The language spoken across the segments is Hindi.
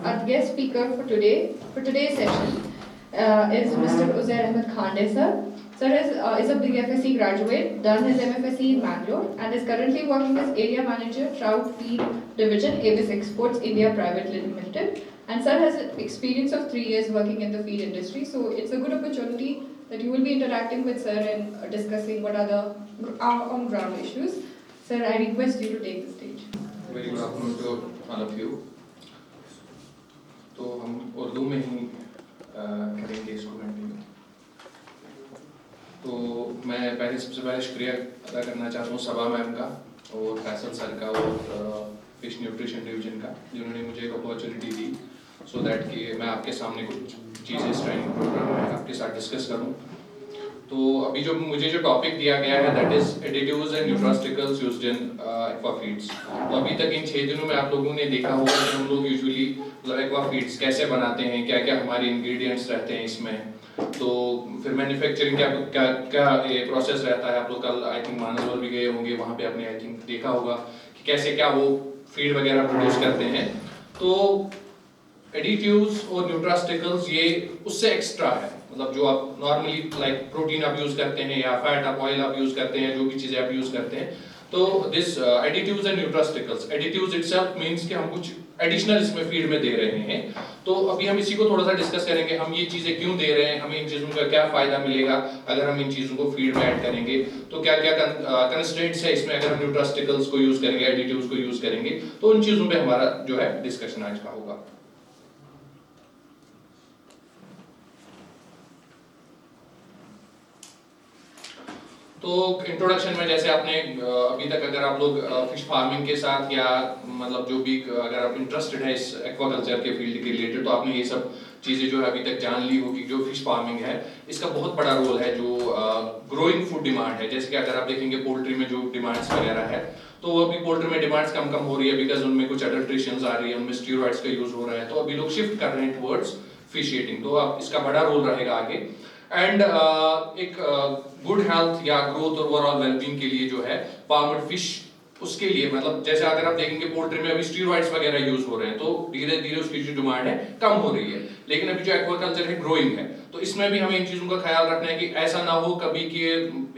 Our guest speaker for today's session, is Mr. Uzair Ahmed Khande, sir. Sir is a BFSC graduate, done his MFSC in Bangalore, and is currently working as Area Manager, Trout Feed Division, Avis Exports India Private Limited. And sir has experience of 3 years working in the feed industry, so it's a good opportunity that you will be interacting with sir and discussing what are the on-ground issues. Sir, I request you to take the stage. Very good afternoon to all of you. तो हम उर्दू में ही करेंगे इसको कंटिन्यू। तो मैं सबसे पहले शुक्रिया अदा करना चाहता हूँ सभा मैम का और फैसल सर का और फिश न्यूट्रिशन डिवीजन का, जिन्होंने मुझे एक अपॉर्चुनिटी दी सो दैट कि मैं आपके सामने कुछ चीज़ें इस ट्रेनिंग प्रोग्राम में आपके साथ डिस्कस करूँ। तो अभी मुझे जो टॉपिक दिया गया है that is additives and nutraceuticals used in aqua feeds. तो अभी तक इन 6 दिनों में आप लोगों ने देखा होगा कि हम लोग यूजुअली एक्वा फीड्स कैसे बनाते हैं, क्या क्या हमारे इंग्रेडिएंट्स रहते हैं इसमें, तो फिर मैन्युफैक्चरिंग क्या ये प्रोसेस रहता है। आप लोग कल आई थिंक मानसरोवर भी गए होंगे, वहाँ पे आपने आई थिंक देखा होगा कि कैसे क्या वो फीड वगैरह प्रोड्यूस करते हैं। तो एडिटिव्स और न्यूट्रास्टिकल्स ये उससे एक्स्ट्रा है, मतलब जो आप नॉर्मली लाइक प्रोटीन आप यूज करते हैं या फैट आप ऑयल आप यूज करते हैं, जो भी चीजें आप यूज करते हैं। तो this additives and nutraceuticals, additives itself means कि हम कुछ एडिशनल इसमें फीड में दे रहे हैं। तो अभी हम इसी को थोड़ा सा डिस्कस करेंगे, हम ये चीजें क्यों दे रहे हैं, हमें इन चीजों का क्या फायदा मिलेगा अगर हम इन चीजों को फीड में ऐड करेंगे, तो क्या क्या कंस्ट्रेंट्स है इसमें अगर हम न्यूट्रास्टिकल्स को यूज करेंगे, एडिटिव्स को यूज करेंगे। तो उन चीजों पे हमारा जो है डिस्कशन आज का होगा। तो इंट्रोडक्शन में जैसे आपने अभी तक अगर आप लोग फिश फार्मिंग के साथ या मतलब जो भी अगर आप इंटरेस्टेड है इस एक्वाकल्चर के फील्ड के रिलेटेड, तो आपने ये सब चीजें जो है अभी तक जान ली होगी। जो फिश फार्मिंग है इसका बहुत बड़ा रोल है जो ग्रोइंग फूड डिमांड है। जैसे कि अगर आप देखेंगे पोल्ट्री में जो डिमांड्स वगैरह है, तो अभी पोल्ट्री में डिमांड्स कम हो रही है बिकॉज उनमें कुछ अडल्ट्रेशंस आ रही है, उनमें स्टीरॉइड्स का यूज हो रहा है, तो अभी लोग शिफ्ट कर रहे हैं टुवर्ड्स फिश ईटिंग। तो अब इसका बड़ा रोल रहेगा आगे। एंड एक गुड हेल्थ या ग्रोथ और ओवरऑल वेलबींग के लिए जो है फार्मड फिश, उसके लिए मतलब जैसे अगर आप देखेंगे पोल्ट्री में अभी स्टीरॉइड्स वगैरह यूज हो रहे हैं, तो धीरे धीरे उसकी जो डिमांड है कम हो रही है। लेकिन अभी जो एक्वाकल्चर है ग्रोइंग है, तो इसमें भी हमें इन चीजों का ख्याल रखना है कि ऐसा ना हो कभी कि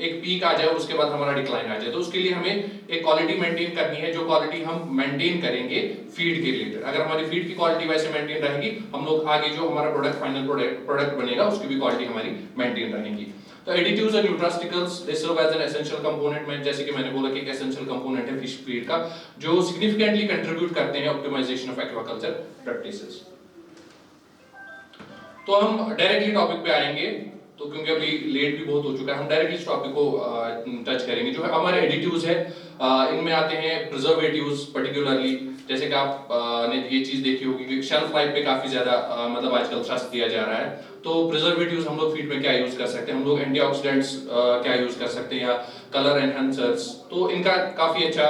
एक पीक आ जाए और उसके बाद हमारा डिक्लाइन आ जाए। तो उसके लिए हमें एक क्वालिटी मेंटेन करनी है, जो क्वालिटी हम मेंटेन करेंगे फीड के रिलेटेड। अगर हमारी फीड की क्वालिटी वैसे मेंटेन रहेगी, हम लोग आगे जो हमारा प्रोडक्ट फाइनल प्रोडक्ट बनेगा उसकी भी क्वालिटी हमारी मेंटेन रहेगी। तो एडिटिव्स और nutraceuticals they serve as an essential component में, जैसे कि मैंने बोला कि एक एसेंशियल कंपोनेंट है फिश फीड का, जो सिग्निफिकेंटली कंट्रीब्यूट करते हैं ऑप्टिमाइजेशन ऑफ एक्वाकल्चर प्रैक्टिसेस। तो हम डायरेक्टली टॉपिक पे आएंगे, तो क्योंकि अभी लेट भी बहुत हो चुका है, हम डायरेक्टली इस टॉपिक को टच करेंगे। जो है हमारे एडिटिव्स है, इनमें आते हैं प्रिजर्वेटिव्स पर्टिकुलरली। जैसे कि आप ने ये चीज देखी होगी कि शेल्फ लाइफ पे काफी ज्यादा मतलब आजकल थ्रस्ट दिया जा रहा है। तो प्रिजर्वेटिव्स हम लोग फीड में क्या यूज कर सकते हैं, हम लोग एंटीऑक्सीडेंट्स क्या यूज कर सकते हैं या कलर एनहांसर्स, तो इनका काफी अच्छा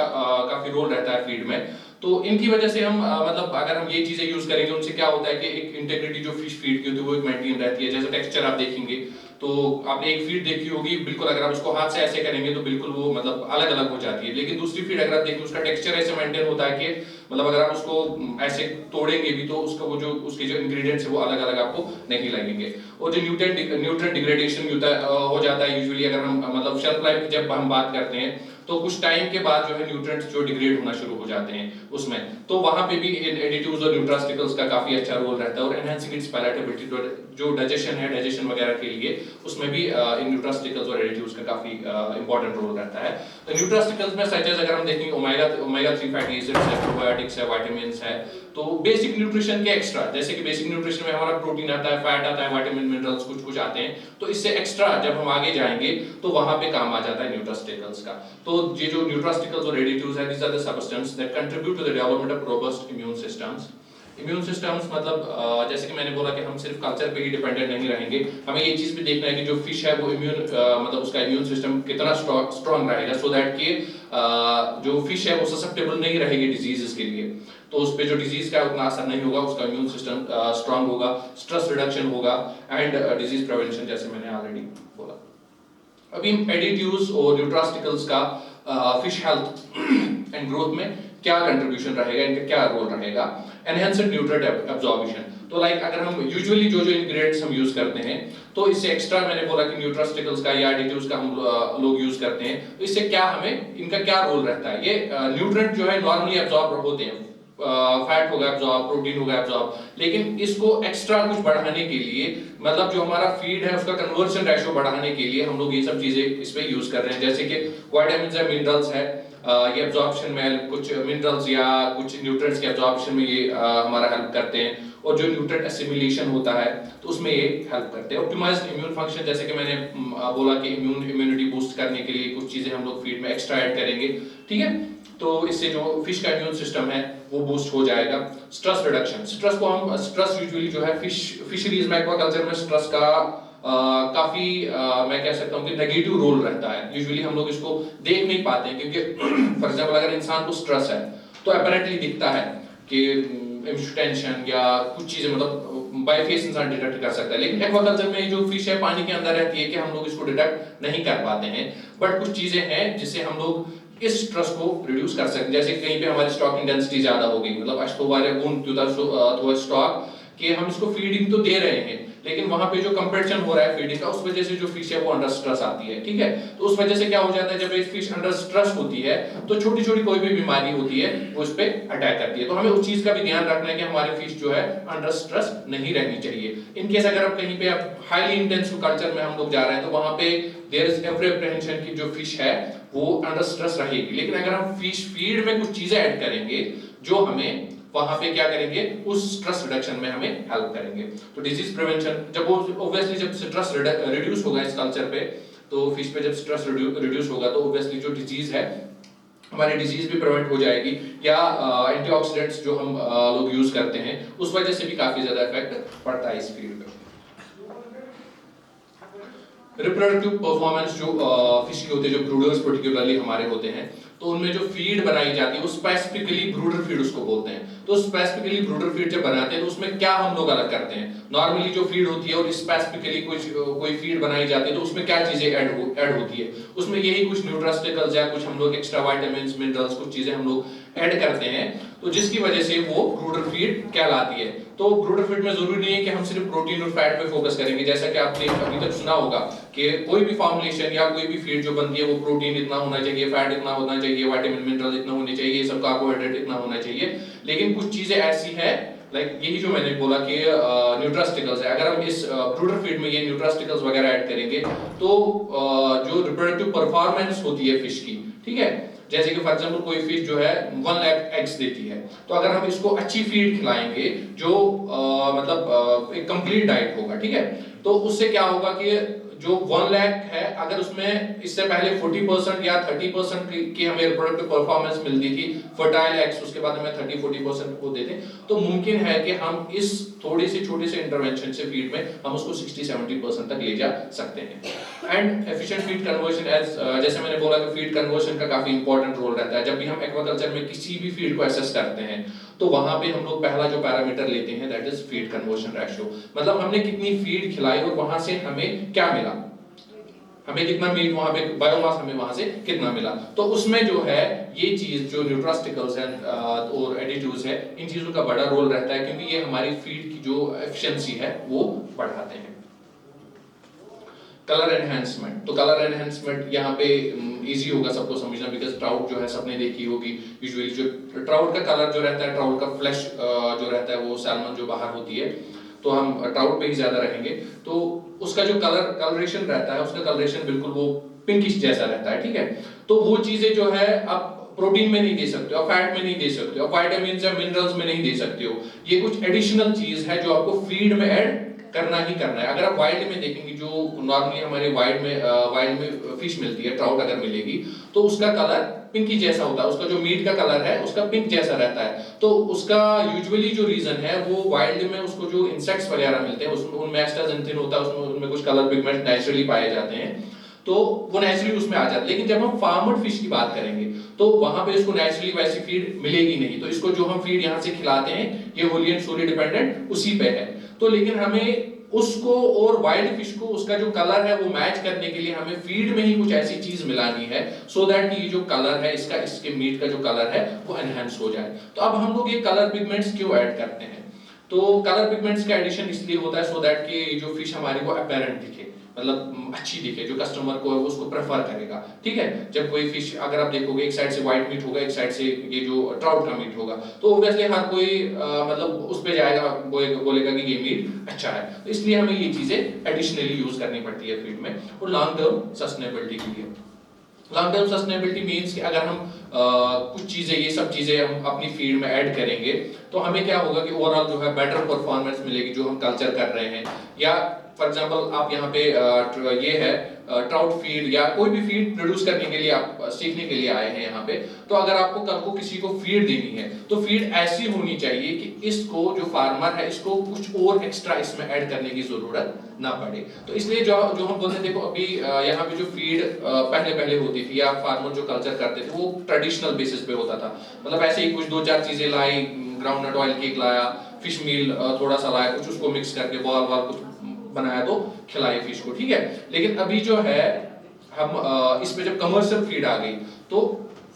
काफी रोल रहता है फीड में। तो इनकी वजह से हम मतलब अगर हम ये चीजें यूज करेंगे, उनसे क्या होता है कि एक इंटीग्रिटी जो फिश फीड की होती है वो एक मेंटेन रहती है। जैसे टेक्सचर आप देखेंगे, तो आपने एक फीड देखी होगी, बिल्कुल अगर आप उसको हाथ से ऐसे करेंगे तो बिल्कुल वो मतलब अलग अलग हो जाती है। लेकिन दूसरी फीड अगर आप देखें, उसका टेक्सचर ऐसे मेंटेन होता है कि मतलब अगर आप उसको ऐसे तोड़ेंगे भी तो उसका वो जो उसके जो इंग्रेडिएंट्स है वो अलग अलग आपको नहीं लगेंगे। और जो न्यूट्रिएंट डिग्रेडेशन हो जाता है यूजुअली, अगर हम मतलब शेल्फ लाइफ की जब हम बात करते हैं, तो कुछ टाइम के बाद जो है न्यूट्रिएंट्स जो डिग्रेड होना शुरू हो जाते हैं उसमें, तो वहां पे भी एडिटिव्स और न्यूट्रास्टिकल्स का काफी अच्छा रोल रहता है। और एनहांसिंग इट्स पैलेटेबिलिटी, जो डाइजेशन है, डाइजेशन वगैरह के लिए उसमें भी इन न्यूट्रास्टिकल्स और एडिटिव्स का काफी इंपॉर्टेंट रोल रहता है। तो न्यूट्रास्टिकल्स में सच एज अगर हम देखेंगे ओमेगा 3 फैटी एसिड्स है, प्रोबायोटिक्स है, विटामिन्स है, तो बेसिक न्यूट्रिशन के एक्स्ट्रा, जैसे कि बेसिक न्यूट्रिशन में हमारा प्रोटीन आता है, फैट आता है, विटामिन मिनरल्स कुछ आता है, तो इससे एक्स्ट्रा जब हम आगे जाएंगे तो वहां पे काम आ जाता है न्यूट्रास्टिकल्स का। तो ये जो न्यूट्रास्टिकल्स और एडिटिव्स है, these are the substance that contribute to the development of robust immune systems. Immune systems मतलब जैसे कि मैंने बोला कि हम सिर्फ कल्चर पे ही डिपेंडेंट नहीं रहेंगे, हमें ये चीज भी देखना है कि जो फिश है वो इम्यून मतलब उसका इम्यून सिस्टम कितना स्ट्रांग रहेगा, सो दैट कि जो फिश है वो ससेप्टेबल नहीं रहेगी डिजीजेस के लिए। तो उस पे जो डिजीज का उतना असर नहीं होगा, उसका इम्यून सिस्टम स्ट्रांग होगा, स्ट्रेस रिडक्शन होगा एंड डिजीज प्रिवेंशन, जैसे मैंने ऑलरेडी बोला। अभी एडिटिव्स और न्यूट्रास्टिकल्स का फिश हेल्थ एंड ग्रोथ में क्या कंट्रीब्यूशन रहेगा, इनका क्या रोल रहेगा। Enhanced nutrient absorption. तो लाइक अगर हम यूजुअली जो इंग्रेडिएंट्स हम यूज करते हैं, तो इससे एक्स्ट्रा मैंने बोला कि न्यूट्रास्टिकल्स का या एडिटिव्स का हम लोग यूज करते हैं, तो इससे क्या हमें इनका क्या रोल रहता है। ये न्यूट्रिएंट जो है नॉर्मली एब्जॉर्ब होते हैं, फैट होगा एब्जॉर्ब, प्रोटीन होगा एब्जॉर्ब, लेकिन इसको एक्स्ट्रा कुछ बढ़ाने के लिए, मतलब जो हमारा फीड है उसका कन्वर्जन रेशियो बढ़ाने के लिए हम लोग ये सब चीजें इसमें यूज कर रहे हैं। जैसे कि विटामिन्स है, मिनरल्स है, ये एब्जॉर्प्शन में कुछ मिनरल्स या कुछ न्यूट्रिएंट्स के एब्जॉर्प्शन में ये हमारा हेल्प करते हैं, और जो न्यूट्रिएंट एसिमिलेशन होता है तो उसमें ये हेल्प करते हैं। ऑप्टिमाइज्ड इम्यून फंक्शन, जैसे कि मैंने बोला कि इम्यूनिटी बूस्ट करने के लिए कुछ चीजें हम लोग फीड में एक्स्ट्रा ऐड करेंगे, ठीक है, तो इससे जो फिश का इम्यून सिस्टम है वो बूस्ट हो जाएगा। स्ट्रेस रिडक्शन, स्ट्रेस यूजुअली जो है फिशरीज में, एक्वाकल्चर में स्ट्रेस का काफी मैं कह सकता हूँ कि नेगेटिव रोल रहता है। यूजुअली हम लोग इसको देख नहीं पाते हैं, क्योंकि फॉर एग्जांपल अगर इंसान को स्ट्रेस है तो अपैरेंटली दिखता है कि टेंशन या कुछ चीजें, मतलब बाय फेस इंसान डिटेक्ट कर सकता है, लेकिन एक्वाकल्चर में जो फिश है पानी के अंदर रहती है कि हम लोग इसको डिटेक्ट नहीं कर पाते हैं। बट कुछ चीजें हैं जिससे हम लोग इस स्ट्रेस को रिड्यूस कर सकते हैं। जैसे कहीं पे हमारी स्टॉकिंग डेंसिटी ज्यादा हो गई, मतलब स्टॉक कि हम इसको फीडिंग तो दे रहे हैं, लेकिन वहां पे जो कंपटीशन हो रहा है फीडिंग का, उस वजह से जो फिश है वो अंडर स्ट्रेस आती है, ठीक है। तो उस वजह से क्या हो जाता है, जब एक फिश अंडर स्ट्रेस होती है तो छोटी छोटी कोई भी बीमारी होती है वो उस पे अटैक करती है। तो हमें उस चीज का भी ध्यान रखना है कि हमारे फिश जो है अंडर स्ट्रेस नहीं रहनी चाहिए। इनकेस अगर आप कहीं पे हाईली इंटेंसिव कल्चर में हम लोग जा रहे हैं, तो वहां पे देयर इज एवरी अप्रीहेंशन की जो फिश है वो अंडर स्ट्रेस रहेगी। लेकिन अगर हम फिश फीड में कुछ चीजें ऐड करेंगे जो हमें वहां पे क्या करेंगे, उस स्ट्रेस रिडक्शन में हमें हेल्प करेंगे। तो डिजीज प्रिवेंशन, जब ऑब्वियसली जब स्ट्रेस रिड्यूस होगा इस कल्चर पे, तो फिश पे जब स्ट्रेस रिड्यूस होगा तो ऑब्वियसली जो डिजीज है, हमारी डिजीज भी प्रिवेंट हो जाएगी, या एंटीऑक्सीडेंट्स जो हम लोग यूज करते हैं उस वजह से भी काफी ज्यादा इफेक्ट पड़ता है इस फील्ड पे। रिप्रोडक्टिव परफॉर्मेंस जो फिश के होते हैं, जो ब्रूडर्स पर्टिकुलरली हमारे होते हैं, तो उनमें जो फीड बनाई जाती है वो स्पेसिफिकली ब्रूडर फीड उसको बोलते हैं। तो स्पेसिफिकली ब्रूडर फीड जब बनाते हैं तो उसमें क्या हम लोग अलग करते हैं, नॉर्मली जो फीड होती है और स्पेसिफिकली कोई फीड बनाई जाती है तो उसमें क्या चीजें ऐड होती है, उसमें यही कुछ न्यूट्रास्टिकल्स या कुछ हम लोग एक्स्ट्रा विटामिन्स, मिनरल्स, कुछ चीजें हम लोग ऐड करते हैं, तो जिसकी वजह से वो ब्रूडर फीड कहलाती है। तो ब्रूडर फीड में जरूरी नहीं है कि हम सिर्फ प्रोटीन और फैट पे फोकस करेंगे, जैसा कि आपने अभी तक सुना होगा कि कोई भी फॉर्मुलेशन या कोई भी फीड जो बनती है वो प्रोटीन इतना होना चाहिए, फैट इतना होना चाहिए, विटामिन मिनरल इतना होने चाहिए, ये सब कार्बोहाइड्रेट इतना होना चाहिए। लेकिन कुछ चीजें ऐसी है, लाइक यही जो मैंने बोला कि न्यूट्रास्टिकल्स है, अगर हम इस ब्रूडर फीड में ये न्यूट्रास्टिकल्स वगैरह ऐड करेंगे तो जो रिप्रोडक्टिव परफॉर्मेंस होती है फिश की, ठीक है, जैसे कि फॉर एग्जांपल कोई फिश जो है 1 लाख एग्स देती है, तो अगर हम इसको अच्छी फीड खिलाएंगे जो मतलब एक कंप्लीट डाइट होगा, ठीक है, तो उससे क्या होगा कि जो 1 लाख है, अगर उसमें इससे पहले 40% या 30% की हमें रिप्रोडक्टिव परफॉर्मेंस मिलती थी फर्टाइल एग्स, उसके बाद हमें 30-40% को देते, तो मुमकिन है कि हम इस थोड़ी सी छोटे से इंटरवेंशन से फीड में हम उसको 60-70% तक ले जा सकते हैं। एंड एफिशिएंट फीड कन्वर्जन, जैसे मैंने बोला कि फीड कन्वर्जन का काफी इंपॉर्टेंट रोल रहता है। जब भी हम एक्वाकल्चर में किसी भी फीड को एसेस करते हैं तो वहां पे हम लोग पहला जो पैरामीटर लेते हैं that is feed conversion ratio, मतलब हमने कितनी फीड खिलाई और वहां से हमें क्या मिला, हमें कितना मीट, वहां पे बायोमास हमें वहां से कितना मिला। तो उसमें जो है ये चीज जो न्यूट्रास्टिकल्स हैं और एडिटिव्स है, इन चीजों का बड़ा रोल रहता है, क्योंकि ये हमारी फीड की जो एफिशिएंसी है वो बढ़ाते हैं। कलर एनहांसमेंट, तो कलर एनहांसमेंट यहाँ पे इजी होगा सबको समझना, बिकॉज ट्राउट जो है सबने देखी होगी, यूजुअली जो ट्राउट का कलर जो रहता है, ट्राउट का फ्लैश जो रहता है वो सैल्मन जो बाहर होती है, तो हम ट्राउट पे ही ज्यादा रहेंगे, तो उसका जो कलरेशन रहता है, उसका कलरेशन बिल्कुल वो पिंकिश जैसा रहता है, ठीक है। तो वो चीजें जो है आप प्रोटीन में नहीं दे सकते हो, फैट में नहीं दे सकते हो, विटामिन या मिनरल्स में नहीं दे सकते हो, ये कुछ एडिशनल चीज है जो आपको फीड में ऐड करना ही करना है। अगर आप वाइल्ड में देखेंगे, जो नॉर्मली हमारे वाइल्ड में फिश मिलती है, ट्राउट अगर मिलेगी, तो उसका कलर पिंकी जैसा होता है, उसका जो मीट का कलर है उसका पिंक जैसा रहता है। तो उसका यूजुअली जो रीजन है वो वाइल्ड में उसको जो इंसेक्ट्स वगैरह मिलते हैं उसमें उनमें एस्टाजेंथिन होता है, उनमें कुछ कलर पिगमेंट नेचुरली पाए जाते हैं, तो वो नेचुरली उसमें आ जाता है। लेकिन जब हम फार्मड फिश की बात करेंगे तो वहां पे इसको नेचुरली वैसी फीड मिलेगी नहीं, तो इसको जो हम फीड यहाँ से खिलाते हैं ये होली एंड सोली डिपेंडेंट उसी पे है। तो लेकिन हमें उसको और वाइल्ड फिश को उसका जो कलर है वो मैच करने के लिए हमें फीड में ही कुछ ऐसी चीज मिलानी है सो दैट ये जो कलर है इसका, इसके मीट का जो कलर है वो एनहांस हो जाए। तो अब हम लोग ये कलर पिगमेंट्स क्यों ऐड करते हैं? तो कलर पिगमेंट्स का एडिशन इसलिए होता है सो दैट कि जो फिश हमारी वो अपैरेंट दिखे, मतलब अच्छी दिखे, जो कस्टमर को उसको प्रेफर करेगा। ठीक है, जब कोई फिश अगर आप देखोगे एक साइड से व्हाइट मीट होगा, एक साइड से ये जो ट्राउट का मीट होगा, तो ऑब्वियसली हर कोई मतलब उस पे जाएगा, बोलेगा कि ये मीट अच्छा है। तो इसलिए हमें ये चीजें एडिशनली यूज करनी पड़ती है फीड में, और लॉन्ग टर्म सस्टेनेबिलिटी के लिए। लॉन्ग टर्म सस्टेनेबिलिटी मीन्स कि अगर हम कुछ चीजें, ये सब चीजें हम अपनी फीड में ऐड करेंगे तो हमें क्या होगा कि ओवरऑल जो है बेटर परफॉर्मेंस मिलेगी जो हम कल्चर कर रहे हैं। या फॉर एग्जांपल आप यहाँ पे ये है ट्राउट फीड या कोई भी फीड प्रोड्यूस करने के लिए आप सीखने के लिए आए हैं यहाँ पे, तो अगर आपको कल को किसी को फीड देनी है तो फीड ऐसी होनी चाहिए कि इसको जो फार्मर है इसको कुछ और एक्स्ट्रा इसमें ऐड करने की जरूरत ना पड़े। तो इसलिए जो हम बोलते हैं, देखो अभी यहाँ पे जो फीड पहले होती थी या फार्मर जो कल्चर करते थे वो ट्रेडिशनल बेसिस पे होता था, मतलब ऐसे ही कुछ 2-4 चीजें लाई, ग्राउंडनट ऑयल केक लाया, फिश मील थोड़ा सा लाया, कुछ उसको मिक्स करके बॉल कुछ बनाया तो खिलाए फिश को। ठीक है, लेकिन अभी जो है हम इस पे जब कमर्शियल फीड आ गई तो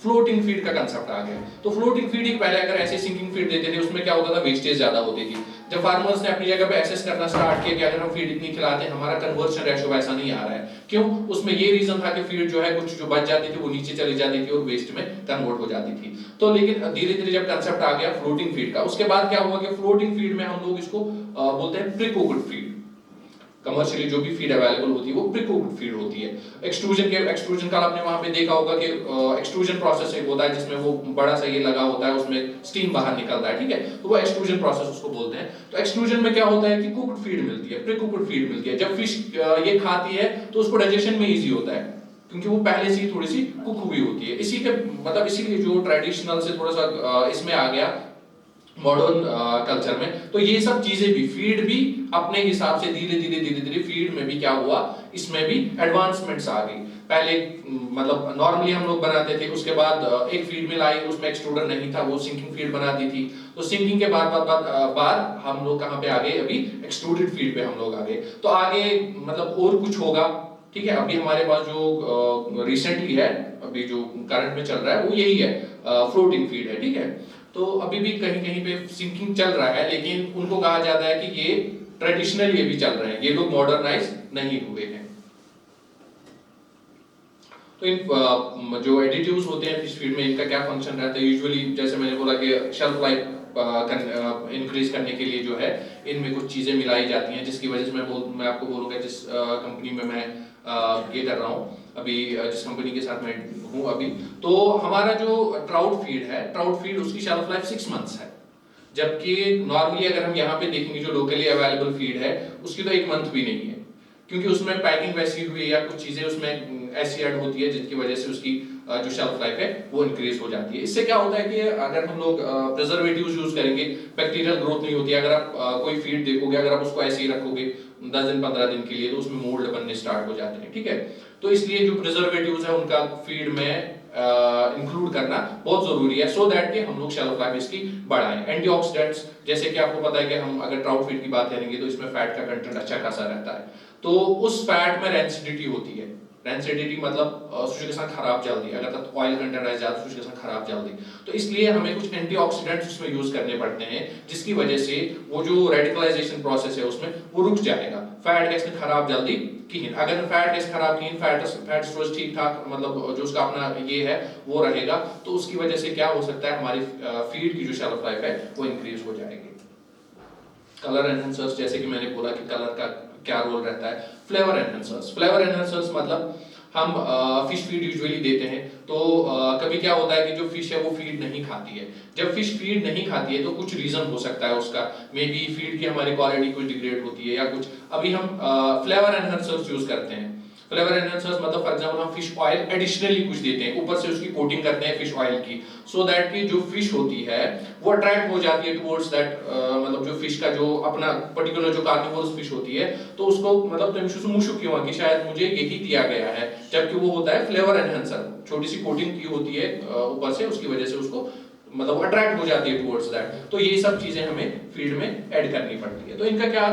फ्लोटिंग फीड का कंसेप्ट आ गया। तो फ्लोटिंग फीड ही पहले अगर ऐसे सिंकिंग फीड देते थे उसमें क्या होता था, वेस्टेज ज्यादा होती थी। जब फार्मर्स ने अपनी जगह पे एसेस करना स्टार्ट किया कि अगर हम फीड इतनी खिलाते हैं हमारा कन्वर्जन रेशियो वैसा नहीं आ रहा है, क्यों? उसमें ये रीजन था कि फीड जो है कुछ जो बच जाती थी वो नीचे चली जाती थी और वेस्ट में कन्वर्ट हो जाती थी। तो लेकिन धीरे धीरे जब कंसेप्ट आ गया फ्लोटिंग फीड का, उसके बाद क्या हुआ कि फ्लोटिंग फीड में हम लोग इसको बोलते हैं प्री कुक्ड फीड। कमर्शियली जो भी फीड अवेलेबल होती है वो प्री कुक्ड फीड होती है। एक्सट्रूजन का आपने वहां पे देखा होगा कि एक्सट्रूजन प्रोसेस एक होता है जिसमें वो बड़ा सा ये लगा होता है, उसमें स्टीम बाहर निकलता है। ठीक है, तो वो एक्सट्रूजन प्रोसेस उसको बोलते हैं। तो एक्सट्रूजन में क्या होता है कि कुक्ड फीड मिलती है, प्री कुक्ड फीड मिलती है। जब फिश ये खाती है तो उसको डाइजेशन में इजी होता है क्योंकि वो पहले से ही थोड़ी सी कुक हुई होती है। इसी के मतलब इसीलिए जो ट्रेडिशनल से थोड़ा सा इसमें आ गया मॉडर्न कल्चर में, तो ये सब चीजें भी फीड भी अपने हिसाब से धीरे धीरे फीड में भी क्या हुआ, इसमें भी एडवांसमेंट्स आ गई। पहले मतलब नॉर्मली हम लोग बनाते थे, उसके बाद एक फीड मिल आई, उसमें एक्सट्रूडर नहीं था, वो सिंकिंग फीड बनाती थी। तो सिंकिंग के बाद हम लोग कहाँ पे आ गए, अभी एक्सट्रूडेड फीड पे हम लोग आ गए। तो आगे मतलब और कुछ होगा। ठीक है, अभी हमारे पास जो रिसेंटली है, अभी जो करंट में चल रहा है वो यही है, फ्लोटिंग फीड है। ठीक है, तो अभी भी कहीं कहीं पे सिंकिंग चल रहा है, लेकिन उनको कहा जाता है कि ये ट्रेडिशनल ये भी चल रहे हैं, ये लोग मॉडर्नाइज नहीं हुए हैं। तो इन जो एडिटिव्स होते हैं फिश फीड में, इनका क्या फंक्शन रहता है? यूजुअली जैसे मैंने बोला कि शेल्फ लाइफ इंक्रीज करने के लिए जो है इनमें कुछ चीजें मिलाई जाती हैं, जिसकी वजह से मैं आपको बोलूंगा जिस कंपनी में मैं ये कर रहा हूँ अभी, जिस कंपनी के साथ मैं हूँ अभी, तो हमारा जो ट्राउट फीड है, ट्राउट फीड उसकी शेल्फ लाइफ 6 मंथ्स है। जबकि नॉर्मली अगर हम यहाँ पे देखेंगे जो लोकली अवेलेबल फीड है उसकी तो 1 मंथ भी नहीं है, क्योंकि उसमें पैकिंग वैसी हुई या कुछ चीजें उसमें ऐसी ऐड होती है जिसकी वजह से उसकी जो शेल्फ लाइफ है वो इंक्रीज हो जाती है। इससे क्या होता है कि अगर हम लोग प्रिजर्वेटिव्स यूज करेंगे, बैक्टीरियल ग्रोथ नहीं होती है। अगर आप कोई फीड देखोगे, अगर आप उसको ऐसे ही रखोगे 10 दिन 15 दिन के लिए, तो उसमें मोल्ड बनने स्टार्ट हो जाते हैं। ठीक है, तो इसलिए जो प्रिजर्वेटिव्स है उनका फीड में इंक्लूड करना बहुत जरूरी है, सो दैट कि हम लोग शेल्फ लाइफ इसकी बढ़ाएं। एंटीऑक्सीडेंट्स, जैसे कि आपको पता है कि हम अगर ट्राउट फीड की बात करेंगे तो इसमें फैट का कंटेंट अच्छा खासा रहता है, तो उस फैट में रेंसिडिटी होती है। रेंसिडिटी मतलब सूखे के साथ खराब जल्दी, अगर तक ऑयल कंटेंट रह जाता है सूखे के साथ खराब जल्दी, तो इसलिए हमें कुछ एंटीऑक्सीडेंट्स उसमें यूज करने पड़ते हैं, जिसकी वजह से वो जो रेडिकलाइजेशन प्रोसेस है उसमें वो रुक जाएगा। फैट गैस में खराब जल्दी की, अगर फैट गैस खराब की, फैट स्टोरेज ठीक ठाक मतलब जो उसका अपना ये है वो रहेगा, तो उसकी वजह से क्या हो सकता है, हमारी फीड की जो शेल्फ लाइफ है वो इंक्रीज हो जाएगी। कलर एनहांसर्स, जैसे कि मैंने बोला कि कलर का क्या रोल रहता है। फ्लेवर एनहांसर्स मतलब हम फिश फीड यूजुअली देते हैं, तो कभी क्या होता है कि जो फिश है वो फीड नहीं खाती है। जब फिश फीड नहीं खाती है तो कुछ रीजन हो सकता है उसका, मे बी फीड की हमारी क्वालिटी कुछ डिग्रेड होती है या कुछ। अभी हम फ्लेवर एनहांसर्स यूज करते हैं। फ्लेवर एनहांसर्स मतलब फॉर एग्जांपल हम फिश ऑयल एडिशनली कुछ देते हैं, ऊपर से उसकी कोटिंग करते हैं फिश ऑयल की, सो दैट कि जो फिश होती है वो अट्रैक्ट हो जाती है टुवर्ड्स दैट, मतलब जो फिश का जो अपना पर्टिकुलर जो कार्निवोरस फिश होती है, तो उसको मतलब तमिशु मुशु क्यों कि शायद मुझे यही दिया गया है, जबकि वो होता है फ्लेवर एनहांसर, छोटी सी कोटिंग की होती है ऊपर से, उसकी वजह से उसको मतलब अट्रैक्ट हो जाती है टुवर्ड्स दैट। तो ये सब चीजें हमें फीड में ऐड करनी पड़ती है। तो इनका क्या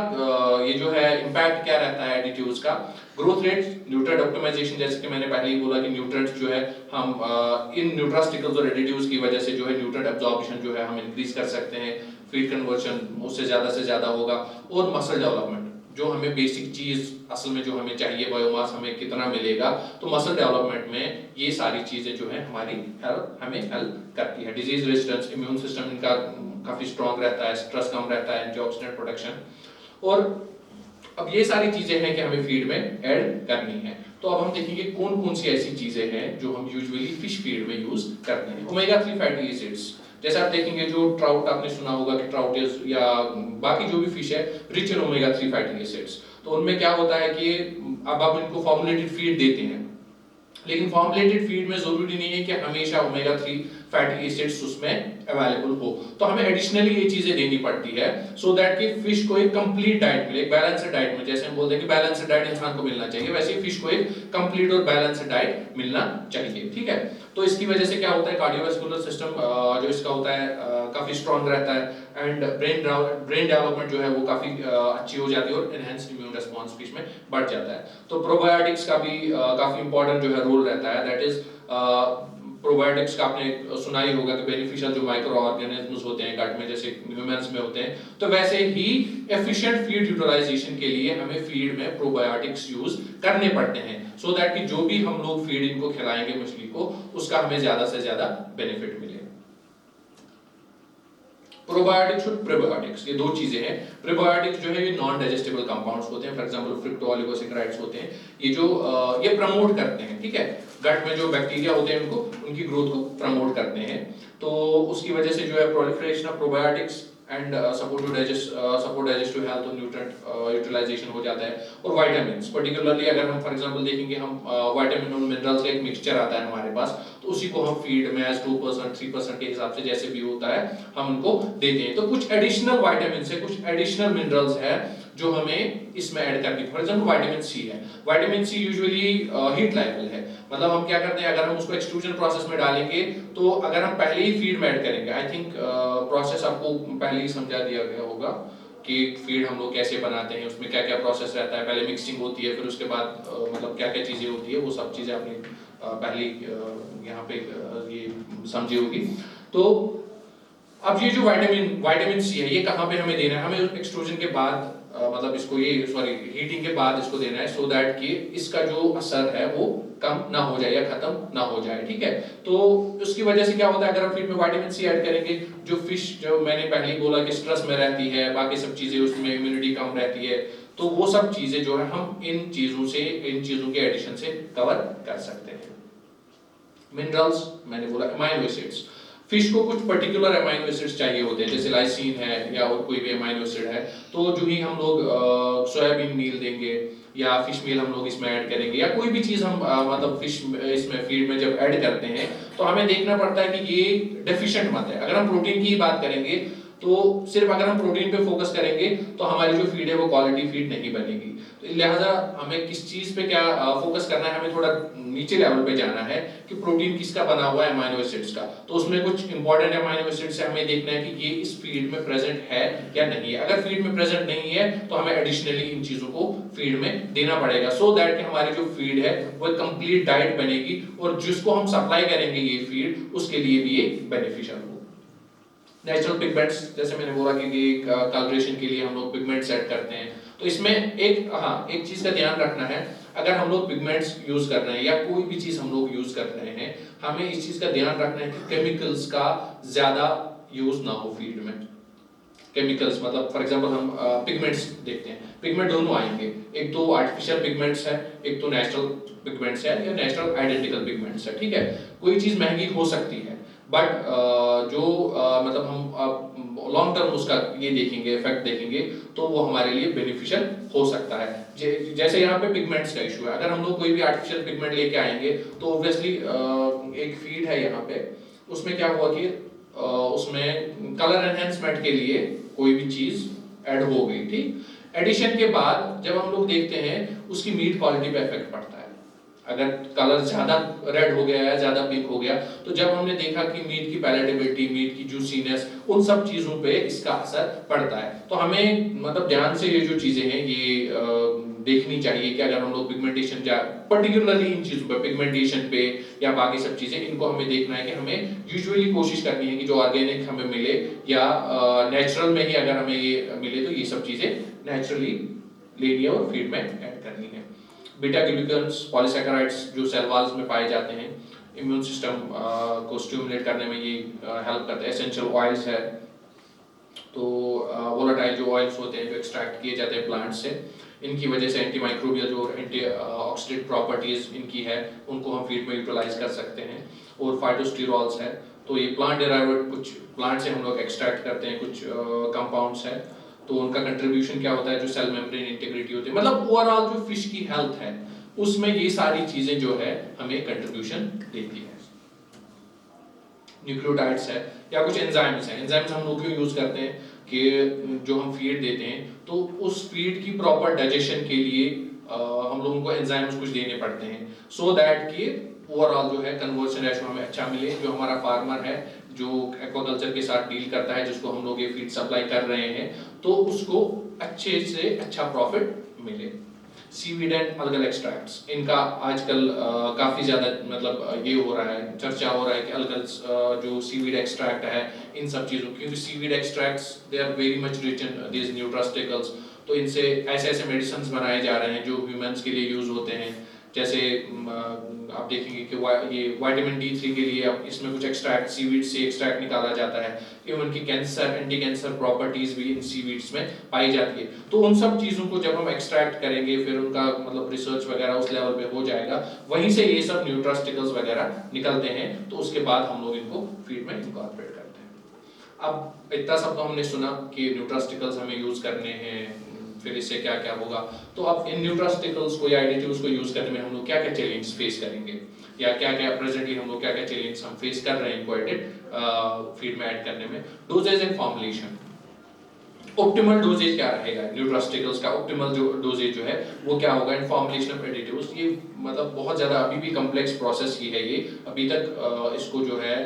ये जो है इम्पैक्ट क्या रहता है एडिटिव्स का? ग्रोथ रेट, न्यूट्रिएंट ऑप्टिमाइजेशन, जैसे कि मैंने पहले ही बोला कि न्यूट्रिएंट्स जो है हम इन न्यूट्रास्टिकल्स और एडिटिव्स की वजह से जो है न्यूट्रिएंट एब्जॉर्प्शन जो है हम इंक्रीज कर सकते हैं, फीड कन्वर्जन उससे ज्यादा होगा, और मसल डेवलपमेंट जो हमें बेसिक चीज असल में जो हमें चाहिए, बायोमास हमें कितना मिलेगा, तो मसल डेवलपमेंट में ये सारी चीजें जो है हमारी हमें हेल्प करती है। डिजीज रेजिस्टेंस, इम्यून सिस्टम इनका काफी स्ट्रांग रहता है, स्ट्रेस कम रहता है, एंटीऑक्सीडेंट प्रोटेक्शन। और अब ये सारी चीजें हैं कि हमें फीड में ऐड करनी है। तो अब हम देखेंगे कौन कौन सी ऐसी चीजें हैं जो हम यूजुअली फिश फीड में यूज करते हैं। ओमेगा 3 फैटी एसिड्स, जैसे आप देखेंगे जो ट्राउट, आपने सुना होगा कि ट्राउट या बाकी जो भी फिश है rich in omega 3 fatty acids. तो उनमें क्या होता है कि अब आप इनको फॉर्मुलेटेड फीड देते हैं, लेकिन फॉर्मुलेटेड फीड में जरूरी नहीं है कि हमेशा ओमेगा 3 फैटी एसिड्स उसमें अवेलेबल हो। तो हमें एडिशनली ये चीजें देनी पड़ती है सो दैट कि फिश को एक कंप्लीट डाइट मिले, एक बैलेंस्ड डाइट में। जैसे हम बोलते हैं कि बैलेंस्ड डाइट इंसान को मिलना चाहिए, वैसे ही फिश को एक कंप्लीट और बैलेंस्ड डाइट मिलना चाहिए, ठीक है। तो इसकी वजह से क्या होता है, कार्डियोवास्कुलर सिस्टम जो इसका होता है काफी स्ट्रांग रहता है, एंड ब्रेन डेवलपमेंट जो है वो काफी अच्छी हो जाती है, और एनहांस इम्यून रिस्पांस फिश में बढ़ जाता है। तो प्रोबायोटिक्स का भी काफी इंपॉर्टेंट जो है रोल रहता है। दैट इज प्रोबायोटिक्स का आपने सुना ही होगा कि बेनिफिशियल जो माइक्रो ऑर्गेनिजम्स होते हैं गट में, जैसे ह्यूमंस में होते हैं, तो वैसे ही एफिशिएंट फीड यूटिलाइजेशन के लिए हमें फीड में प्रोबायोटिक्स यूज करने पड़ते हैं, सो दैट कि जो भी हम लोग फीड इनको खिलाएंगे मछली को, उसका हमें ज्यादा से ज्यादा बेनिफिट मिले। प्रोबायोटिक्स और प्रीबायोटिक्स, ये दो चीजें हैं। प्रीबायोटिक्स जो है ये नॉन डाइजेस्टेबल कंपाउंड्स होते हैं, फॉर एग्जांपल फ्रुक्टोओलिगोसैकेराइड्स होते हैं, ये जो ये प्रमोट करते हैं, ठीक है, गट में जो बैक्टीरिया होते हैं उनको, उनकी ग्रोथ को प्रमोट करते हैं। तो उसकी वजह से जो है proliferation of probiotics and support digestive health और न्यूट्रिएंट यूटिलाइजेशन हो जाता है। और विटामिन्स, पर्टिकुलरली अगर हम फॉर एग्जांपल देखेंगे, हम विटामिन और मिनरल्स का एक मिक्सचर आता है हमारे पास, तो उसी को हम फीड में एज 2% 3% के हिसाब से जैसे भी होता है हम उनको देते हैं। तो कुछ एडिशनल विटामिन्स है, कुछ एडिशनल मिनरल्स है जो हमें इसमें ऐड करनी है। फॉर एग्जांपल विटामिन सी है, vitamin C usually heat labile है, मतलब हम क्या करते हैं, अगर हम उसको एक्सट्रूजन प्रोसेस में डालेंगे, तो अगर हम पहले ही फीड में ऐड करेंगे, आई थिंक प्रोसेस आपको पहले ही समझा दिया गया होगा कि फीड हम लोग कैसे बनाते हैं, उसमें क्या क्या प्रोसेस रहता है, पहले मिक्सिंग होती है, फिर उसके बाद मतलब क्या क्या चीजें होती है, वो सब चीजें आपने पहले यहाँ पे ये समझी होगी। तो अब ये जो विटामिन सी है, ये कहाँ पे हमें देना है, हमें एक्सट्रूजन के बाद मतलब इसको ये हीटिंग के बाद इसको देना है, सो दैट कि इसका जो असर है वो कम ना हो जाए या खत्म ना हो जाए, ठीक है। तो उसकी वजह से क्या होता है, अगर हम फीड में विटामिन सी ऐड करेंगे, जो फिश जो मैंने पहले ही बोला कि स्ट्रेस में रहती है, बाकी सब चीजें उसमें इम्यूनिटी कम रहती है, तो वो सब चीजें जो है हम इन चीजों के एडिशन से कवर कर सकते हैं। मिनरल्स मैंने बोला, अमाइनो एसिड्स, फिश को कुछ पर्टिकुलर अमाइनो एसिड्स चाहिए होते हैं, जैसे लाइसिन है या और कोई भी अमाइनो एसिड है, तो जो ही हम लोग सोयाबीन मील देंगे या फिश मील हम लोग इसमें ऐड करेंगे, या कोई भी चीज हम मतलब फिश इसमें फीड में जब ऐड करते हैं, तो हमें देखना पड़ता है कि ये डेफिशिएंट मत है। अगर हम प्रोटीन की बात करेंगे, तो सिर्फ अगर हम प्रोटीन पे फोकस करेंगे, तो हमारी जो फीड है वो क्वालिटी फीड नहीं बनेगी। तो लिहाजा हमें किस चीज पे क्या फोकस करना है, हमें थोड़ा नीचे लेवल पे जाना है कि प्रोटीन किसका बना हुआ है, अमाइनो एसिड्स का। तो उसमें कुछ इंपॉर्टेंट अमाइनो एसिड्स है, हमें देखना है कि ये इस फीड में प्रेजेंट है या नहीं है। अगर फीड में प्रेजेंट नहीं है, तो हमें एडिशनली इन चीजों को फीड में देना पड़ेगा, सो दैट कि हमारी जो फीड है वो एक कंप्लीट डाइट बनेगी, और जिसको हम सप्लाई करेंगे ये फीड, उसके लिए भी ये बेनिफिशियल हो। नेचुरल पिगमेंट्स, जैसे मैंने बोला कि कलरेशन के लिए हम लोग पिगमेंट्स ऐड करते हैं, तो इसमें एक चीज का ध्यान रखना है, अगर हम लोग पिगमेंट्स यूज कर रहे हैं या कोई भी चीज हम लोग यूज कर रहे हैं, हमें इस चीज का ध्यान रखना है कि केमिकल्स का ज्यादा यूज ना हो फीड में। केमिकल्स मतलब फॉर एग्जांपल हम पिगमेंट्स देखते हैं, पिगमेंट दोनों आएंगे, एक तो आर्टिफिशियल पिगमेंट्स है, एक तो नेचुरल पिगमेंट्स है, या नेचुरल आइडेंटिकल पिगमेंट्स है, ठीक है। कोई चीज महंगी हो सकती है, बट जो मतलब हम लॉन्ग टर्म उसका ये देखेंगे, इफेक्ट देखेंगे, तो वो हमारे लिए बेनिफिशियल हो सकता है। जैसे यहाँ पे पिगमेंट्स का इशू है, अगर हम लोग कोई भी आर्टिफिशियल पिगमेंट लेके आएंगे, तो ऑब्वियसली एक फीड है यहाँ पे, उसमें क्या हुआ कि उसमें कलर एनहेंसमेंट के लिए कोई भी चीज ऐड हो गई, ठीक। एडिशन के बाद जब हम लोग देखते हैं, उसकी मीट क्वालिटी पे इफेक्ट पड़ता है। अगर कलर ज़्यादा रेड हो गया या ज़्यादा पिंक हो गया, तो जब हमने देखा कि मीट की पैलेटेबिलिटी, मीट की जूसीनेस, उन सब चीज़ों पे इसका असर पड़ता है। तो हमें मतलब ध्यान से ये जो चीज़ें हैं ये देखनी चाहिए कि अगर हम लोग पिगमेंटेशन पर्टिकुलरली इन चीज़ों पे, पिगमेंटेशन पे या बाकी सब चीज़ें, इनको हमें देखना है कि हमें यूजुअली कोशिश करनी है कि जो ऑर्गेनिक हमें मिले या नेचुरल में ही अगर हमें ये मिले तो ये सब चीज़ें नेचुरली लेनी है और फीड में ऐड करनी है। बीटा ग्लूकेन्स, पॉलीसैकेराइड्स जो सेल वॉल्स में पाए जाते हैं, इम्यून सिस्टम को स्टिमुलेट करने में ये हेल्प करते हैं। एसेंशियल ऑयल्स है, तो वोलेटाइल जो ऑयल्स होते हैं जो एक्सट्रैक्ट किए जाते हैं प्लांट से, इनकी वजह से एंटी माइक्रोबियल जो एंटी ऑक्सीडेंट प्रॉपर्टीज इनकी है उनको हम फीड में यूटिलाइज कर सकते हैं। और फाइटोस्टेरॉल्स है, तो ये प्लांट डेराइवेड कुछ प्लांट से हम लोग एक्सट्रैक्ट करते हैं, कुछ कंपाउंड्स है, तो उनका कंट्रीब्यूशन क्या होता है, जो सेल मेम्ब्रेन इंटीग्रिटी होती है, मतलब ओवरऑल जो फिश की हेल्थ है उसमें ये सारी चीजें जो है हमें कंट्रीब्यूशन देती है। न्यूक्लियोटाइड्स है या कुछ एंजाइम्स हैं, एंजाइम्स हम लोग क्यों यूज करते हैं कि जो हम फीड देते हैं तो उस फीड की प्रॉपर डाइजेशन के लिए हम लोगों को एंजाइम्स कुछ देने पड़ते हैं, सो दैट कि ओवरऑल जो है कन्वर्जन रेशो हमें अच्छा मिले। जो हमारा फार्मर है जो एक्वाकल्चर के साथ डील करता है, जिसको हम लोग ये फीड सप्लाई कर रहे हैं, तो उसको अच्छे से अच्छा प्रॉफिट मिले। सीवीड एंड अलगल एक्सट्रैक्ट्स, इनका आजकल काफी ज्यादा मतलब ये हो रहा है, चर्चा हो रहा है कि अलगल्स जो सीवीड एक्सट्रैक्ट है इन सब चीजों, क्योंकि seaweed extracts they are very much rich in these nutraceuticals, तो इनसे ऐसे ऐसे मेडिसिन बनाए जा रहे हैं जो ह्यूमंस के लिए यूज होते हैं। जैसे आप देखेंगे कि ये विटामिन D3 के लिए अब इसमें कुछ एक्सट्रैक्ट सीवीड से एक्सट्रैक्ट निकाला जाता है, इवन की कैंसर एंटी कैंसर प्रॉपर्टीज भी इन सीवीड्स में पाई जाती है। तो उन सब चीजों को जब हम एक्सट्रैक्ट करेंगे, फिर उनका मतलब रिसर्च वगैरह उस लेवल पे हो जाएगा, वहीं से ये सब न्यूट्रास्टिकल्स वगैरह निकलते हैं, तो उसके बाद हम लोग इनको फीड में इनकॉर्पोरेट करते हैं। अब इतना सब तो हमने सुना कि न्यूट्रास्टिकल्स हमें यूज करने हैं, फिर इससे क्या क्या होगा। तो अब इन न्यूट्रास्टिकल्स को या एडिटिव्स को यूज करने में हम लोग क्या क्या चैलेंज फेस करेंगे, या क्या क्या प्रेजेंटली हम लोग क्या क्या चैलेंज हम फेस कर रहे हैं इनको एडिट फीड में ऐड करने में। Dosages and formulation, optimal dosages क्या रहेगा न्यूट्रास्टिकल्स का, ऑप्टिमल जो डोजेज जो है वो क्या होगा इन फॉर्मुलेशन ऑफ एडिटिव्स। ये मतलब बहुत ज्यादा अभी भी कॉम्प्लेक्स प्रोसेस ही है, ये अभी तक इसको जो है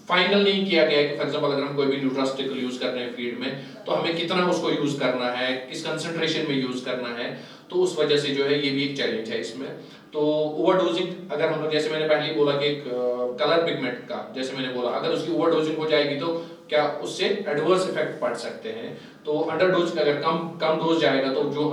फाइनल नहीं किया गया है कि फॉर एग्जांपल अगर हम कोई भी न्यूट्रास्टिकल यूज कर रहे हैं फीड में, तो हमें कितना उसको यूज करना है, किस कंसंट्रेशन में यूज करना है, तो उस वजह से जो है ये भी एक चैलेंज है इसमें। तो ओवरडोजिंग, अगर हम लोग जैसे मैंने पहले ही बोला कि कलर पिगमेंट का, जैसे मैंने बोला अगर उसकी ओवरडोजिंग हो जाएगी तो क्या उससे एडवर्स इफेक्ट पड़ सकते हैं। तो अंडर डोज अगर कम डोज जाएगा तो जो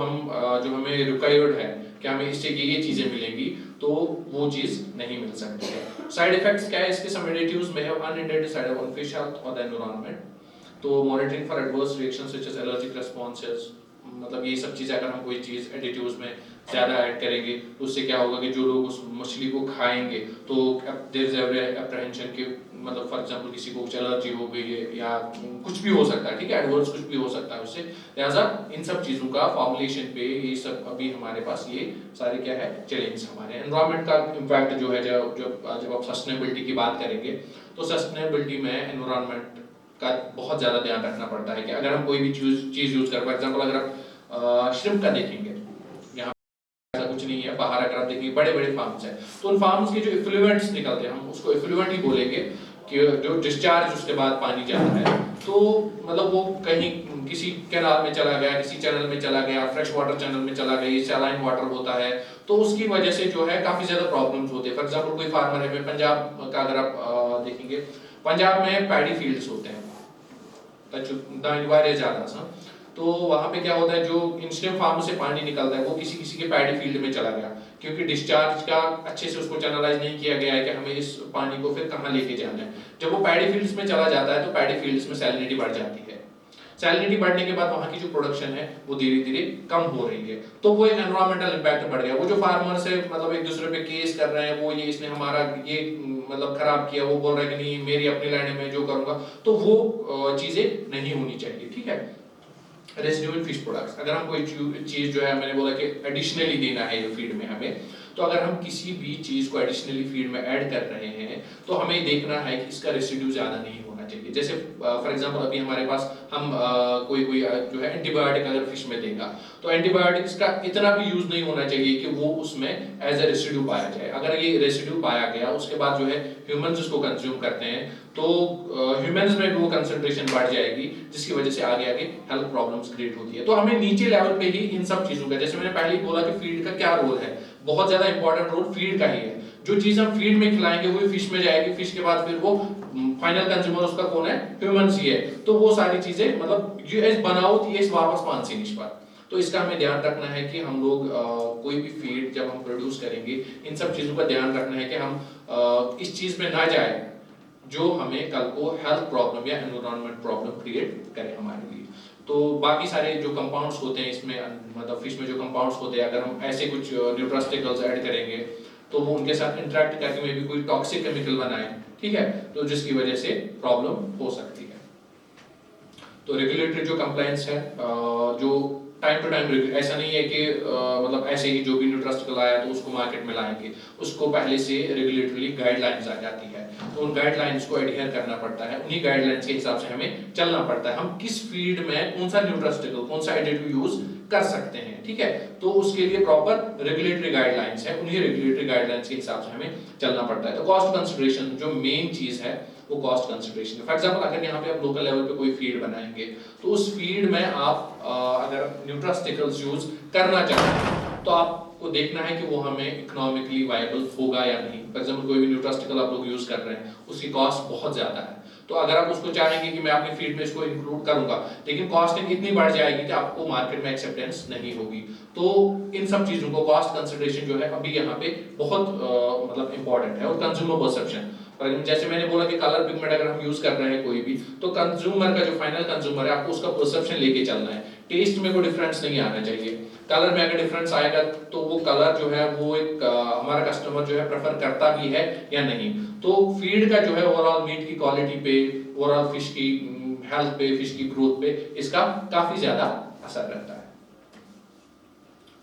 हमें रिक्वायर्ड है कि हमें इससे ये चीजें मिलेंगी, तो वो चीज नहीं मिल सकती है। साइड इफेक्ट्स क्या है इसके, सम एडिटिव्स में है unintended side on fish health और द एनवायरनमेंट। तो monitoring for adverse reactions such as allergic responses, मतलब ये सब चीजें अगर हम कोई चीज एडिटिव्स में ज्यादा ऐड करेंगे तो उससे क्या होगा कि जो लोग उस मछली को खाएंगे तो देयर इज एप्रीहेंशन कि मतलब फॉर एग्जांपल किसी को एलर्जी हो गई है या कुछ भी हो सकता है, ठीक है, एडवर्स कुछ भी हो सकता है उससे। लिहाजा इन सब चीजों का फॉर्मुलेशन पे ये सब अभी हमारे पास ये सारे क्या है चैलेंज हमारे। एनवायरनमेंट का इम्पैक्ट जो है, जब आप सस्टेनेबिलिटी की बात करेंगे तो सस्टेनेबिलिटी में एनवायरनमेंट का बहुत ज्यादा ध्यान रखना पड़ता है कि अगर हम कोई भी चीज यूज कर, फॉर एग्जांपल अगर आप श्रिम्प का देखेंगे, यहाँ ऐसा कुछ नहीं है, बाहर अगर आप देखिए बड़े बड़े फार्म्स हैं, तो उन फार्म्स के जो इफ्लुएंट्स निकलते हैं, हम उसको इफ्लुएंट ही बोलेंगे कि जो डिस्चार्ज उसके बाद पानी जाता है, तो मतलब वो कहीं किसी कैनाल में चला गया, किसी चैनल में चला गया, फ्रेश वाटर चैनल में चला गया, सैलाइन वाटर होता है, तो उसकी वजह से जो है काफी ज्यादा प्रॉब्लम्स होते हैं। फॉर एग्जांपल कोई फार्मर है, पंजाब का अगर आप देखेंगे, पंजाब में पैडी फील्ड्स होते हैं ज्यादा सा, तो वहां पे क्या होता है, जो इंस्टेंट फार्म से पानी निकलता है वो किसी किसी के पैडी फील्ड में चला गया, क्योंकि डिस्चार्ज का अच्छे से उसको चैनलाइज नहीं किया गया है कि हमें इस पानी को फिर कहाँ लेके जाना है। जब वो पैडी फील्ड्स में चला जाता है तो पैडी फील्ड्स में सैलिनिटी बढ़ जाती है, सैलिनिटी बढ़ने के बाद वहां की जो प्रोडक्शन है वो धीरे धीरे कम हो रही है, तो वो एक एनवायरमेंटल इम्पैक्ट बढ़ गया। वो जो फार्मर से मतलब एक दूसरे पे केस कर रहे हैं, वो ये इसने हमारा ये मतलब खराब किया, वो बोल रहा है कि नहीं मेरी अपनी लैंड में जो करूंगा, तो वो चीजें नहीं होनी चाहिए, ठीक है। रेसिड्यूअल फिश प्रोडक्ट्स, अगर हम कोई चीज जो है, मैंने बोला कि एडिशनली देना है ये फीड में हमें, तो अगर हम किसी भी चीज को एडिशनली फीड में ऐड कर रहे हैं तो हमें देखना है कि इसका रेसिड्यू ज्यादा नहीं होना चाहिए। जैसे फॉर एग्जांपल अभी हमारे पास हम कोई जो है एंटीबायोटिक अगर फिश में देगा तो एंटीबायोटिक्स का इतना भी यूज नहीं होना चाहिए कि वो उसमें एज ए रेसिड्यू पाया जाए। अगर ये रेसिड्यू पाया गया उसके बाद जो है ह्यूमंस उसको कंज्यूम करते हैं तो ह्यूमंस में भी वो कंसंट्रेशन बढ़ जाएगी, जिसकी वजह से आगे आगे हेल्थ प्रॉब्लम्स क्रिएट होती है। तो हमें नीचे लेवल पे ही इन सब चीजों का, जैसे मैंने पहले ही बोला कि फीड का क्या रोल है, बहुत ज्यादा इंपॉर्टेंट रोल फीड का ही है। जो चीज हम फीड में खिलाएंगे वही फिश में जाएगी, फिश के बाद फिर वो फाइनल कंज्यूमर उसका कौन है, ह्यूमंस ही है। तो वो सारी चीजें मतलब ये बनाओ ये वापस पांसी निष्पात। तो इसका हमें ध्यान रखना है कि हम लोग कोई भी फीड जब हम प्रोड्यूस करेंगे इन सब चीजों का ध्यान रखना है कि हम इस चीज में ना जाए जो हमें कल को हेल्थ प्रॉब्लम या एनवायरमेंट प्रॉब्लम क्रिएट करे हमारे लिए। तो बाकी सारे जो कंपाउंड्स होते हैं इसमें, मतलब फिश में जो कंपाउंड्स होते हैं, अगर हम ऐसे कुछ न्यूट्रास्टिकल्स ऐड करेंगे तो वो उनके साथ इंटरेक्ट करके में भी कोई टॉक्सिक केमिकल बनाए, ठीक है, तो जिसकी वजह से प्रॉब्लम हो सकती है। तो रेगुलेटरी जो कंप्लायंस है, जो टाइम टू टाइम, ऐसा नहीं है कि मतलब ऐसे ही जो भी न्यूट्रास्टिकल आया तो उसको मार्केट में लाएंगे, उसको पहले से रेगुलेटरी गाइडलाइंस आ जाती है, तो उन गाइडलाइंस को एडहेयर करना पड़ता है, उन्हीं गाइडलाइंस के हिसाब से हमें चलना पड़ता है। हम किस फीड में कौन सा न्यूट्रास्टिकल, कौन सा एडिटिव यूज कर सकते हैं, ठीक है, तो उसके लिए प्रॉपर रेगुलेटरी गाइडलाइंस है, उन्हीं रेगुलेटरी गाइडलाइंस के हिसाब से हमें चलना पड़ता है। तो कॉस्ट कंसिडरेशन जो मेन चीज है वो कॉस्ट कंसिडरेशन है। फॉर एग्जांपल अगर यहाँ पे आप लोकल लेवल पे कोई फीड बनाएंगे तो उस फीड में आप अगर न्यूट्रास्टिकल्स यूज करना चाहें तो आपको देखना है कि वो हमें इकोनॉमिकली वायबल होगा या नहीं। फॉर एग्जांपल कोई भी न्यूट्रास्टिकल आप लोग यूज कर रहे हैं उसकी कॉस्ट बहुत ज्यादा है, तो अगर आप उसको चाहेंगे कि मैं अपनी फीड में इसको इंक्लूड करूंगा लेकिन कॉस्टिंग इतनी बढ़ जाएगी कि आपको मार्केट में एक्सेप्टेंस नहीं होगी। तो इन सब चीजों को कॉस्ट कंसिडरेशन जो है अभी यहाँ पे बहुत मतलब इंपॉर्टेंट है। और कंज्यूमर परसेप्शन, जैसे मैंने बोला कि कलर पिगमेंट अगर हम यूज कर रहे हैं कोई भी, तो कंज्यूमर का जो फाइनल कंज्यूमर है आपको उसका परसेप्शन लेके चलना है। टेस्ट में कोई डिफरेंस नहीं आना चाहिए, कलर में अगर डिफरेंस आएगा तो वो कलर जो है वो एक हमारा कस्टमर जो है प्रेफर करता भी है या नहीं। तो फीड का जो है ओवरऑल मीट की क्वालिटी पे, ओवरऑल फिश की हेल्थ पे, फिश की ग्रोथ पे इसका काफी ज्यादा असर रहता है।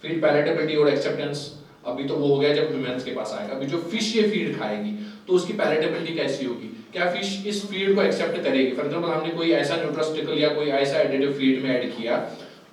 फीड पैलेटेबिलिटी और एक्सेप्टेंस अभी तो वो हो गया जब ह्यूमंस के पास आएगा। अभी जो फिश ये फीड खाएगी तो उसकी पैलेटेबिलिटी कैसी होगी, क्या फिश इस फीड को एक्सेप्ट करेगी। फॉर एग्जांपल हमने कोई ऐसा न्यूट्रास्टिकल या कोई ऐसा एडिटिव फीड में ऐड किया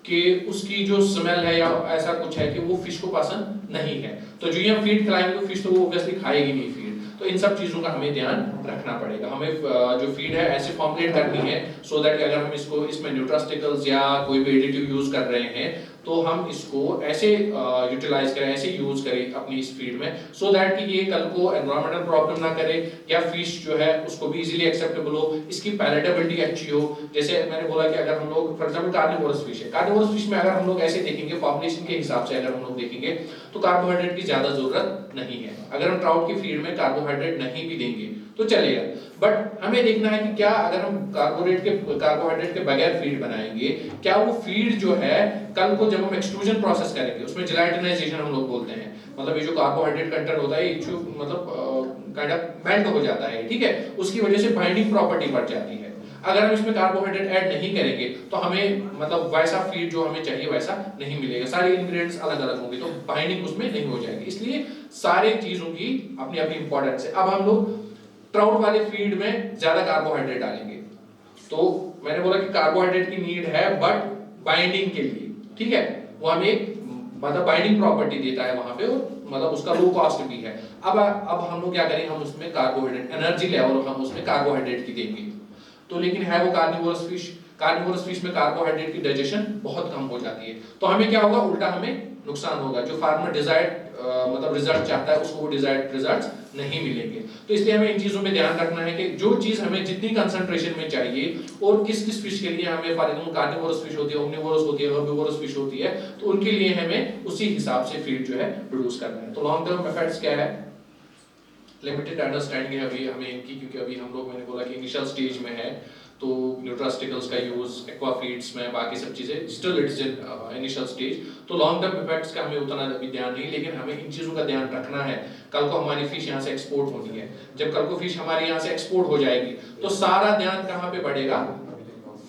कि उसकी जो स्मेल है या ऐसा कुछ है कि वो फिश को पसंद नहीं है, तो जो ये हम फीड खिलाएंगे तो फिश तो वो ऑब्वियसली खाएगी नहीं फीड। तो इन सब चीजों का हमें ध्यान रखना पड़ेगा। हमें जो फीड है ऐसे फॉर्मुलेट करनी है सो दैट अगर हम इसको इसमें न्यूट्रास्टिकल्स या कोई भी एडिटिव यूज कर रहे हैं तो हम इसको ऐसे यूटिलाइज करें, ऐसे यूज करें अपनी इस फीड में सो दैट कि ये कल को एनवायरमेंटल प्रॉब्लम ना करे या फिश जो है उसको भी इजीली एक्सेप्टेबल हो, इसकी पैलेटेबिलिटी अच्छी हो। जैसे मैंने बोला कि अगर हम लोग फॉर एग्जांपल कार्निवोरस फिश है, कार्निवोरस फिश में अगर हम लोग ऐसे देखेंगे पॉपुलेशन के हिसाब से अगर हम लोग देखेंगे तो कार्बोहाइड्रेट की ज्यादा जरूरत नहीं है। अगर हम ट्राउट की फीड में कार्बोहाइड्रेट नहीं भी देंगे तो चलेगा, बट हमें देखना है कि क्या अगर हम कार्बोहाइड्रेट के बगैर फीड बनाएंगे, क्या वो फीड जो है कल को जब हम एक्सट्रूजन प्रोसेस करेंगे उसमें जेलाटिनाइजेशन हम लोग बोलते हैं, मतलब ये जो कार्बोहाइड्रेट कंटेंट होता है ये मतलब काइंड ऑफ मेल्ट हो जाता है, ठीक है, उसकी वजह से बाइंडिंग प्रॉपर्टी बढ़ जाती है। अगर हम इसमें कार्बोहाइड्रेट ऐड नहीं करेंगे तो हमें मतलब वैसा फीड जो हमें चाहिए वैसा नहीं मिलेगा, सारे इंग्रेडिएंट्स अलग अलग होंगे तो बाइंडिंग उसमें नहीं हो जाएगी। इसलिए सारे चीजों की अपनी अपनी इंपॉर्टेंस है। अब हम लोग ट्राउट वाले फीड में ज्यादा कार्बोहाइड्रेट डालेंगे, तो मैंने बोला कि कार्बोहाइड्रेट की नीड है बट बाइंडिंग के लिए, ठीक है, वो हमें एक मतलब बाइंडिंग प्रॉपर्टी देता है वहां पे, और मतलब उसका लो कॉस्ट भी है। अब हम लोग क्या करेंगे, हम उसमें कार्बोहाइड्रेट एनर्जी लेवल हम उसमें कार्बोहाइड्रेट की देंगे, तो लेकिन है वो कार्निवोरस फिश, कार्निवोरस फिश में कार्बोहाइड्रेट की डाइजेशन बहुत कम हो जाती है, तो हमें क्या होगा, उल्टा हमें नुकसान होगा। जो फार्मर डिजायर्ड मतलब रिजल्ट चाहता है उसको वो डिजायर्ड रिजल्ट्स नहीं मिलेंगे। तो इसलिए हमें इन चीजों में ध्यान रखना है कि जो चीज हमें जितनी कंसंट्रेशन में चाहिए और किस किस फिश के लिए हमें, फॉर एग्जांपल कार्निवोरस फिश होती है, ओमनिवोरस होती है, हर्बिवोरस फिश होती है, तो उनके लिए हमें उसी हिसाब से फीड जो है प्रोड्यूस करना है। तो लॉन्ग टर्म इफेक्ट्स क्या है, लिमिटेड अंडरस्टैंडिंग है अभी हमें इनकी, क्योंकि अभी हम लोग मैंने बोला कि इनिशियल स्टेज में है, तो न्यूट्रास्टिकल्स का यूज एक्वा फीड्स में बाकी सब चीजें still it's in initial stage, तो लॉन्ग टर्म इफेक्ट्स का हमें उतना अभी ध्यान नहीं, लेकिन हमें इन चीजों का ध्यान रखना है। कल को हमारी फिश यहाँ से एक्सपोर्ट होनी है, जब कल को फिश हमारी यहाँ से एक्सपोर्ट हो जाएगी तो सारा ध्यान कहाँ पे बढ़ेगा,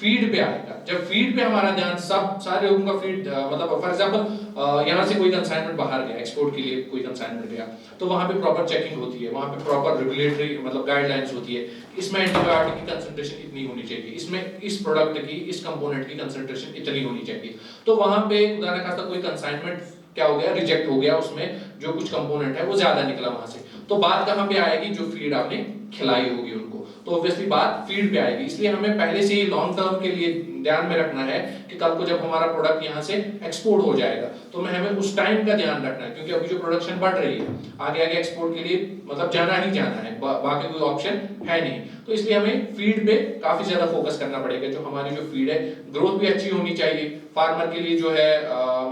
फीड पे आएगा। जब फीड पे हमारा ध्यान सब सारे लोगों का फीड मतलब फॉर एग्जांपल यहाँ से कोई कंसाइनमेंट बाहर गया, एक्सपोर्ट के लिए कोई कंसाइनमेंट गया, तो वहाँ पे प्रॉपर चेकिंग होती है, वहाँ पे प्रॉपर रेगुलेटरी मतलब गाइडलाइंस होती है, इसमें एंटीबायोटिक की कंसंट्रेशन इतनी होनी चाहिए, इसमें इस प्रोडक्ट की इस कंपोनेंट की कंसंट्रेशन इतनी होनी चाहिए। तो वहाँ पे उदाहरण खातर कोई कंसाइनमेंट क्या हो गया, रिजेक्ट हो गया, उसमें जो कुछ कंपोनेंट है वो ज्यादा निकला वहां से, तो बात कहाँ पे आएगी, जो फीड आपने खिलाई होगी उनको, तो ऑब्वियसली बात फीड पे आएगी। इसलिए हमें पहले से ही लॉन्ग टर्म के लिए ध्यान में रखना है कि कल को जब हमारा प्रोडक्ट यहाँ से एक्सपोर्ट हो जाएगा तो हमें उस टाइम का ध्यान रखना है, क्योंकि अभी जो प्रोडक्शन बढ़ रही है आगे आगे एक्सपोर्ट के लिए मतलब जाना ही जाना है, बाकी कोई ऑप्शन है नहीं। तो इसलिए हमें फीड पे काफी ज्यादा फोकस करना पड़ेगा। जो हमारी जो फीड है ग्रोथ भी अच्छी होनी चाहिए, फार्मर के लिए जो है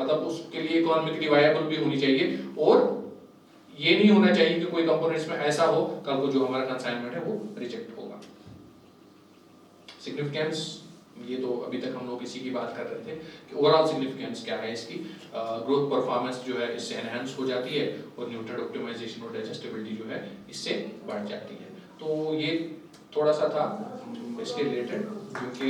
मतलब उसके लिए इकोनॉमिकली वायबल भी होनी चाहिए, और ये नहीं होना चाहिए कि कोई कंपोनेंट्स में ऐसा हो कल को जो हमारा कंसाइनमेंट है वो रिजेक्ट होगा। सिग्निफिकेंस, ये तो अभी तक हम लोग इसी की बात कर रहे थे कि ओवरऑल सिग्निफिकेंस क्या है इसकी, ग्रोथ परफॉर्मेंस जो है इससे एनहांस हो जाती है, और न्यूट्रिएंट ऑप्टिमाइजेशन और डाइजेस्टिबिलिटी जो है इससे बढ़ जाती है। तो ये थोड़ा सा था इसके रिलेटेड, क्योंकि